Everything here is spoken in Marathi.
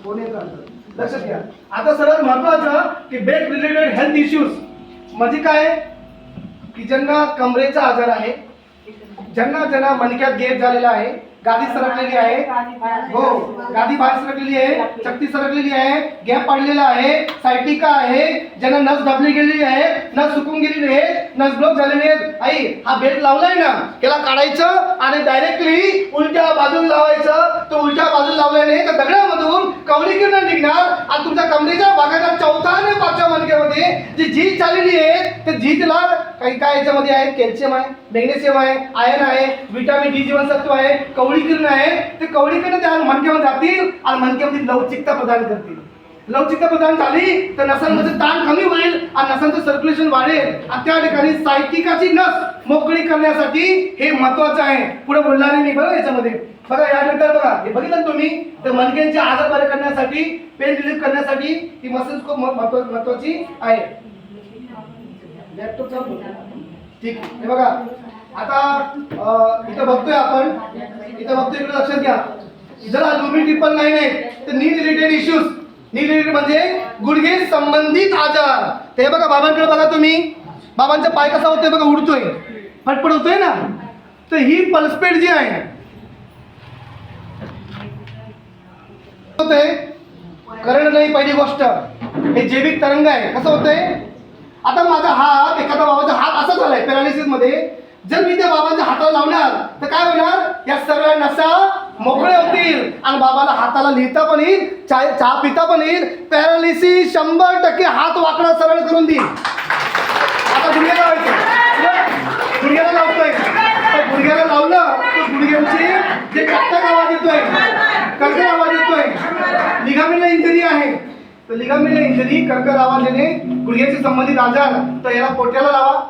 लक्षात घ्या. आता सर्वात महत्वाचं की बेक रिलेटेड हेल्थ इश्यूज म्हणजे काय, की ज्यांना कमरेचा आजार आहे, ज्यांना मणक्यात गेप झालेला आहे, गादी सरकलेली आहे, हो गादी बाहेर सरकलेली आहे, चक्ती सरकलेली आहे, गॅप पडलेला आहे, सायटिका आहे, ज्यांना नस दबली गेलेली आहे, नस सुकून गेलेली आहे, नस ब्लॉक झालेली आहे. आई हा बेल्ट लावलाय ना, याला काढायचं आणि डायरेक्टली उलट्या बाजूला लावायचं. तो उलट्या बाजूला लावल्याने त्या दगडामधून कवळी किरण निघणार आणि तुमच्या कमरेच्या भागाच्या चौथा आणि पाचव्या मणक्यामध्ये जी झीज झालेली आहे त्या झीजला काही काय याच्यामध्ये आहे, कॅल्शियम आहे, मॅग्नेशियम आहे, आयर्न आहे, विटामिन डी जीवनसत्व आहे, कवळी किरण आहे. ते कवळी किरण त्या मणक्यामध्ये जातील आणि मणक्यामध्ये लवचिकता प्रदान करतील. लवचिकता प्रदान झाली तर नसांमध्ये ताण कमी होईल आणि नसांचं सर्क्युलेशन वाढेल आणि त्या ठिकाणी सायटिकाची नस मोकळी करण्यासाठी हे महत्वाचं आहे. पुढे बोलणार नाही बरं याच्यामध्ये. बघा यानंतर बघा हे बघितलं ना तुम्ही, तर मणक्यांचे आजार बरे करण्यासाठी, पेन रिलीफ करण्यासाठी ही मसल्स खूप महत्वाची आहे. ठीक आहे, हे बघा आता इथं बघतोय आपण, इथं बघतोय, इकडे लक्षात घ्या. जर लुमी ट्रिपल 9 आहे तर नी रिलेटेड इश्यूज, नी रिलेटेड म्हणजे गुडघे संबंधित आजार. ते बघा बाबांकडे बघा तुम्ही, बाबांचा पाय कसा होतोय बघा, उडतोय, फटफट होतोय ना. तर ही पल्सपेड जी आहे होते करंट नाही. पहिली गोष्ट हे जैविक तरंग आहे. कसं होतंय, आता माझा हात, एखादा बाबाचा हात असा झालाय पॅरालिसिस मध्ये, जर मी त्या बाबांच्या हाताला लावणार तर काय होणार, या सर्व नसा मोकळे होतील आणि बाबाला हाताला लिहिता पण येईल, चहा पिता पण येईल. पॅरालिसिस 100% हात वाकडा सरळ करून देईल. आता गुडघ्याला लावायचं, गुडघ्याला लावतोय, तर गुडघ्याला लावलं तर गुडघ्यांची जे टकटक आवाज येतोय, कर्कश आवाज येतोय, लिगामेंटला इंजरी आहे, तर लिगामेंटला इंजरी, कर्कश आवाज येणे, गुडघ्याशी संबंधित आजार, तर याला पोट्याला लावा.